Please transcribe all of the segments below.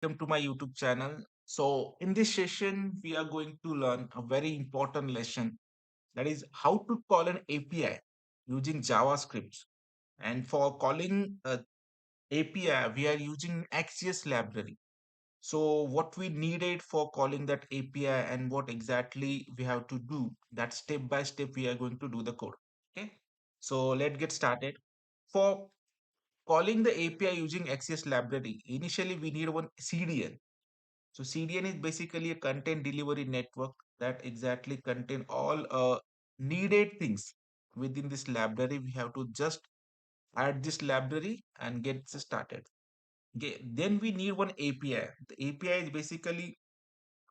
welcome to my YouTube channel. So, in this session, we are going to learn a very important lesson, that is how to call an API using JavaScript. And for calling a API, we are using Axios library. So, what we needed for calling that API and what exactly we have to do, that step by step, we are going to do the code. Okay. So, let's get started. For calling the API using Axios library, initially we need one CDN. So CDN is basically a content delivery network that exactly contain all needed things within this library. We have to just add this library and get started. Okay. Then we need one API. The API is basically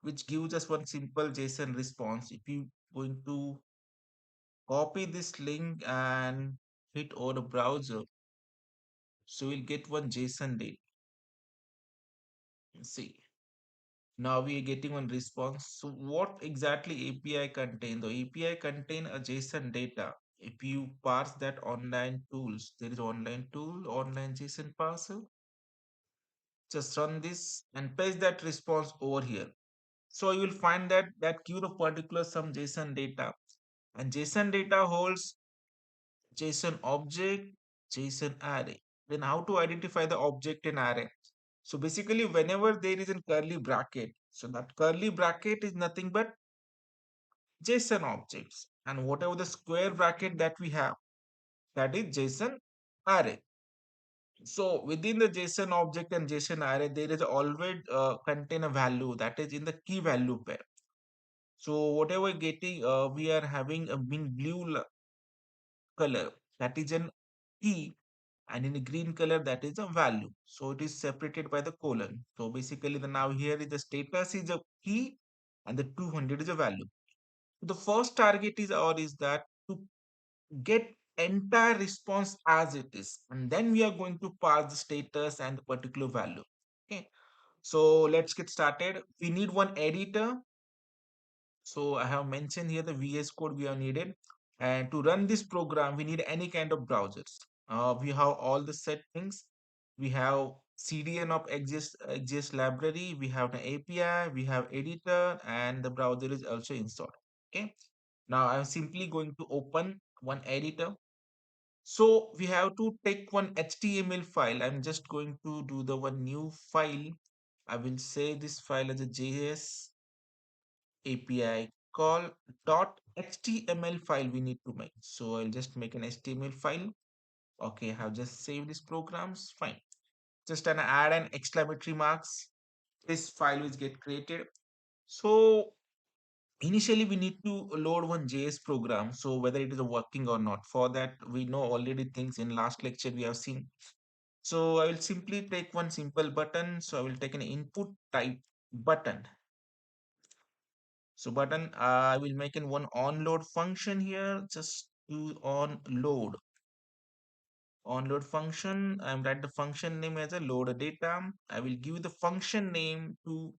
which gives us one simple JSON response. If you going to copy this link and hit over the browser, so we'll get one JSON data. See. Now we are getting one response. So what exactly API contain? The API contain a JSON data. If you parse that online tools, there is online tool, online JSON parser. Just run this and paste that response over here. So you will find that give a particular some JSON data, and JSON data holds JSON object, JSON array. Then how to identify the object in array? So basically, whenever there is a curly bracket, so that curly bracket is nothing but JSON objects, and whatever the square bracket that we have, that is JSON array. So within the JSON object and JSON array, there is always contain a value that is in the key value pair. So whatever getting, we are having a being blue color, that is an key, and in the green color that is a value. So it is separated by the colon. So basically, the now here is the status is a key, and the 200 is a value. The first target is or is that to get entire response as it is, and then we are going to pass the status and the particular value. Okay, so let's get started. We need one editor. So I have mentioned here the VS code we are needed, and to run this program we need any kind of browsers. We have all the settings. We have CDN of exist library, we have the API, we have editor, and the browser is also installed. Okay, now I'm simply going to open one editor. So we have to take one HTML file. I'm just going to do the one new file. I will say this file as a JS API call dot HTML file we need to make. So I'll just make an HTML file. Okay, I have just saved these programs. Fine. Just an add an exclamatory marks. This file will get created. So initially we need to load one JS program. So whether it is working or not. For that, we know already things in last lecture we have seen. So I will simply take one simple button. So I will take an input type button. So button, I will make in one onload function here. Just to onload function. I'm write the function name as a load data. I will give the function name to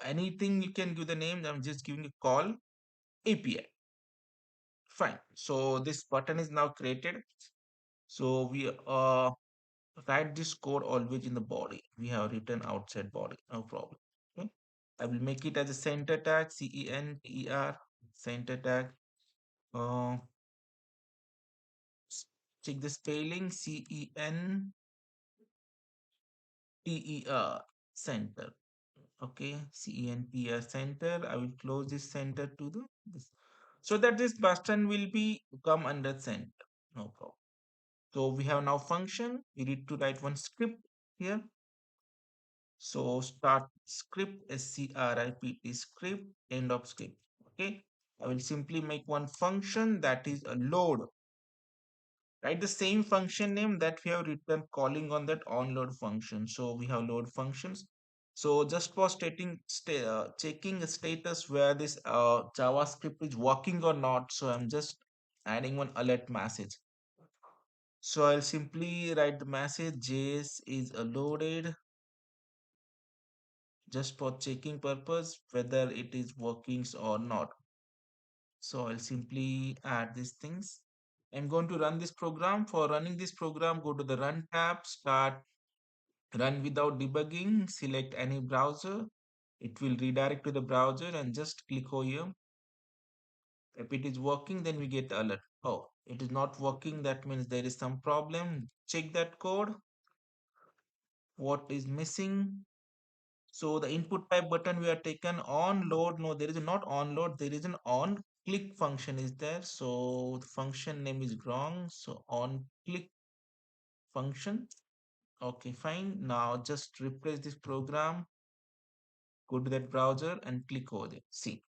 anything you can give the name. I'm just giving a call API. Fine. So this button is now created. So we write this code always in the body. We have written outside body, no problem. Okay. I will make it as a center tag, center, center tag. Uh, check the spelling, center, center. Okay, center center. I will close this center to the this, so that this button will be come under center. No problem. So we have now function. We need to write one script here. So start script, script script, end of script. Okay. I will simply make one function that is a load. Write the same function name that we have written calling on that onload function. So we have load functions. So just for checking the status where this JavaScript is working or not. So I'm just adding one alert message. So I'll simply write the message JS is loaded, just for checking purpose whether it is working or not. So I'll simply add these things. I'm going to run this program. For running this program, go to the run tab, start Run without debugging, select any browser. It will redirect to the browser and just click over here. If it is working, then we get alert. Oh, it is not working. That means there is some problem. Check that code. What is missing? So the input type button we are taken on load. No, there is not on load. There is an on click function is there. So the function name is wrong. So on click function. Okay, fine. Now just replace this program. Go to that browser and click over there. See,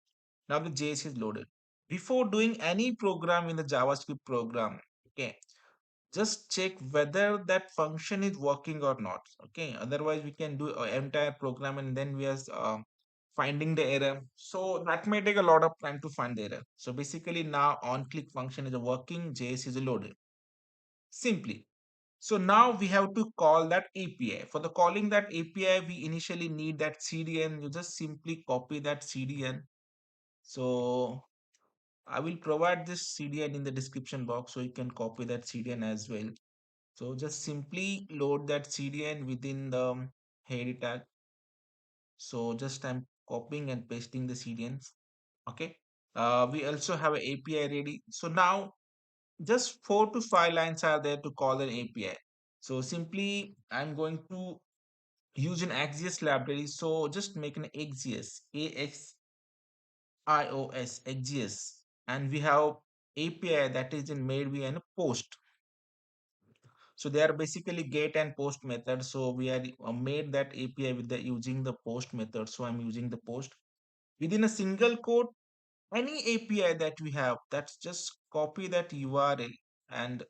now the JS is loaded. Before doing any program in the JavaScript program, okay, just check whether that function is working or not. Okay, otherwise we can do an entire program and then we are finding the error. So that may take a lot of time to find the error. So basically now on click function is working, JS is loaded. Simply. So now we have to call that API. For the calling that API, we initially need that CDN. You just simply copy that CDN. So I will provide this CDN in the description box so you can copy that CDN as well. So just simply load that CDN within the head tag. So just I'm copying and pasting the CDNs. Okay. We also have an API ready. So now just 4 to 5 lines are there to call an API. So simply I'm going to use an Axios library. So just make an Axios, AXIOS, Axios, and we have API that is in made via a post. So they are basically get and post method. So we are made that API with the using the post method. So I'm using the post within a single code. Any API that we have, that's just copy that URL and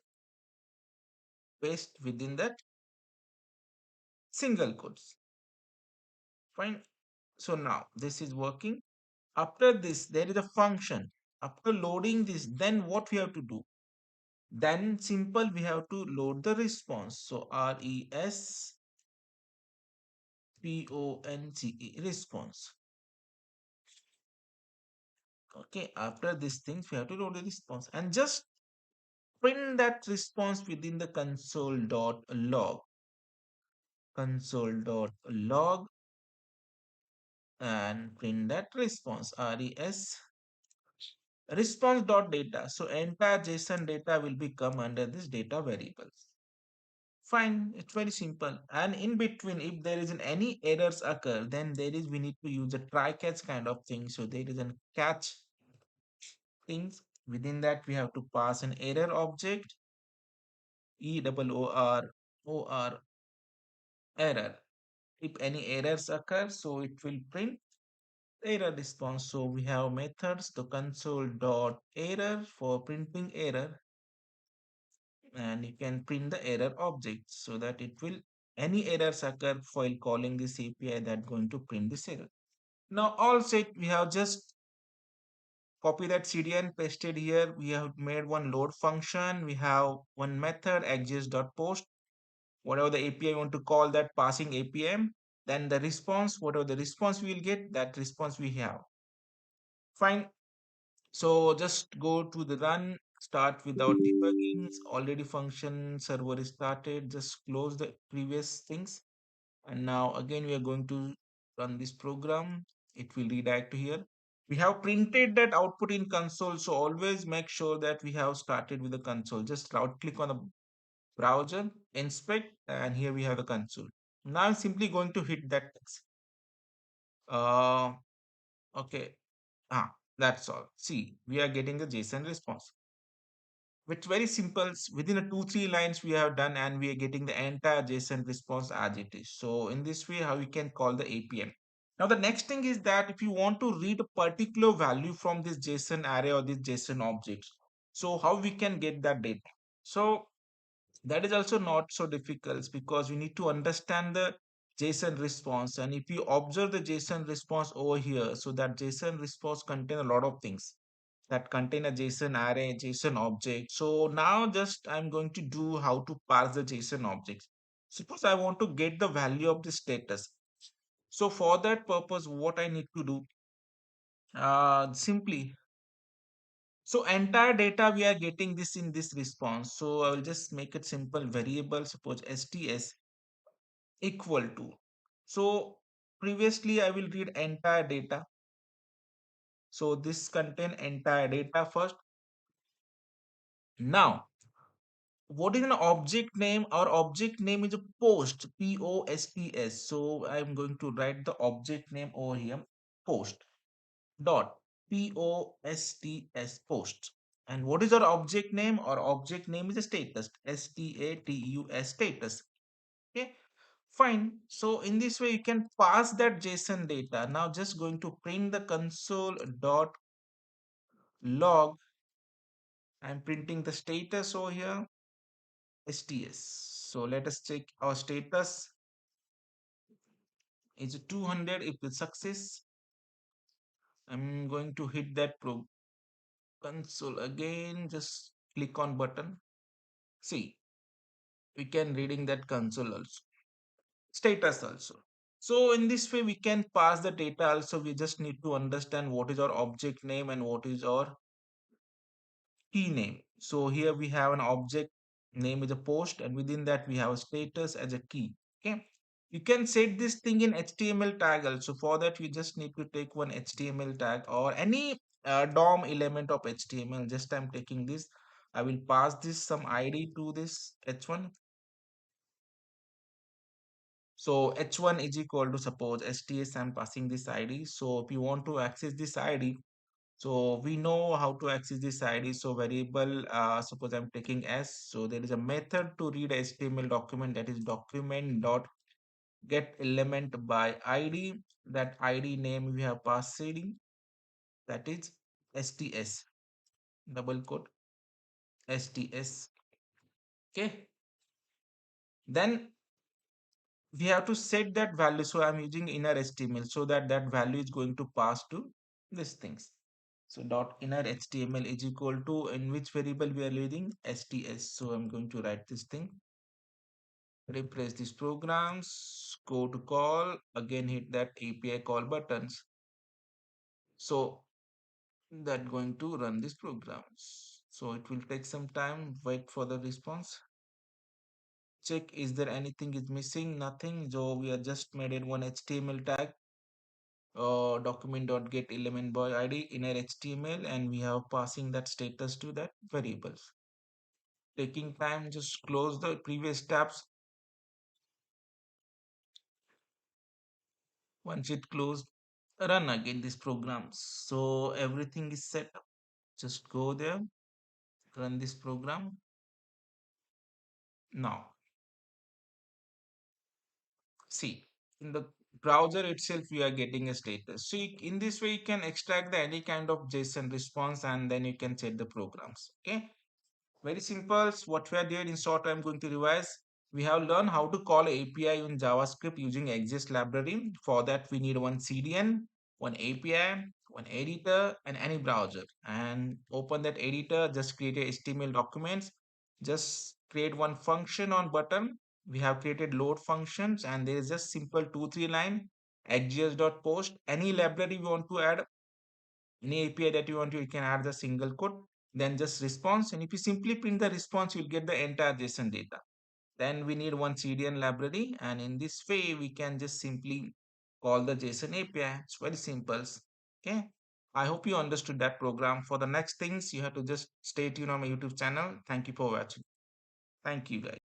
paste within that single quotes. Fine. So now this is working. After this, there is a function. After loading this, then what we have to do? Then simple, we have to load the response. So response, response. Okay, after these things, we have to load the response and just print that response within the console.log and print that response response.data. So entire JSON data will become under this data variables. Fine, it's very simple. And in between, if there is any errors occur, then there is we need to use a try catch kind of thing. So there is a catch things. Within that, we have to pass an error object, EOOR error. If any errors occur, so it will print error response. So we have methods, the console dot error for printing error, and you can print the error object so that it will any errors occur while calling this API that going to print this error. Now all set, we have just copy that CDN pasted here. We have made one load function. We have one method axios.post. Whatever the API want to call that passing APM, then the response, whatever the response we will get, that response we have. Fine. So just go to the run, start without debugging. Already function server is started. Just close the previous things. And now again, we are going to run this program. It will redirect to here. We have printed that output in console. So always make sure that we have started with the console. Just right click on the browser, inspect, and here we have the console. Now I'm simply going to hit that text. Uh, okay. That's all. See, we are getting the JSON response. It's very simple. Within a 2 3 lines we have done and we are getting the entire JSON response as it is. So in this way, how we can call the APM. Now the next thing is that if you want to read a particular value from this JSON array or this JSON objects, so how we can get that data? So that is also not so difficult because we need to understand the JSON response. And if you observe the JSON response over here, so that JSON response contain a lot of things that contain a JSON array, JSON object. So now just I'm going to do how to parse the JSON objects. Suppose I want to get the value of the status. So for that purpose, what I need to do, simply, so entire data we are getting this in this response. So I will just make it simple variable, suppose STS. equal to. So previously I will read entire data. So this contain entire data first. Now, what is an object name? Our object name is a post, P-O-S-T-S. So I'm going to write the object name over here, post dot P-O-S-T-S, post. And what is our object name? Our object name is a status, S-T-A-T-U-S, status. Okay, fine. So in this way, you can pass that JSON data. Now just going to print the console dot log. I'm printing the status over here, STS. So let us check our status is 200. If it's success, I'm going to hit that pro console again. Just click on button. See, we can reading that console also, status also. So in this way, we can pass the data also. We just need to understand what is our object name and what is our key name. So here we have an object name is a post, and within that we have a status as a key. Okay. You can set this thing in HTML tag also. For that, we just need to take one HTML tag or any DOM element of HTML. Just I'm taking this. I will pass this some ID to this h1. So h1 is equal to, suppose, STS. I'm passing this ID. So if you want to access this ID, so we know how to access this ID. So variable, suppose I'm taking S. So there is a method to read a HTML document, that is document dot get element by ID. That ID name we have passed seeding, that is STS, double quote STS. Okay. Then we have to set that value. So I'm using inner HTML so that that value is going to pass to these things. So dot inner HTML is equal to, in which variable we are using, STS. So I'm going to write this thing, refresh these programs, go to call, again hit that API call buttons. So that going to run these programs. So it will take some time, wait for the response. Check is there anything is missing, nothing. So we are just made it one HTML tag, document.get element by ID inner HTML, and we have passing that status to that variables. Taking time, just close the previous tabs. Once it closed, run again this program. So everything is set up. Just go there, run this program. Now, see, in the browser itself, we are getting a status. So in this way, you can extract the any kind of JSON response, and then you can set the programs. Okay. Very simple. What we are doing in short, I'm going to revise. We have learned how to call API in JavaScript using Axios library. For that, we need one CDN, one API, one editor, and any browser. And open that editor, just create a HTML documents. Just create one function on button. We have created load functions, and there is just simple 2-3 line Axios.post. Any library we want to add, any API that you want to, you can add the single quote, then just response. And if you simply print the response, you'll get the entire JSON data. Then we need one CDN library, and in this way, we can just simply call the JSON API. It's very simple. Okay. I hope you understood that program. For the next things, you have to just stay tuned on my YouTube channel. Thank you for watching. Thank you, guys.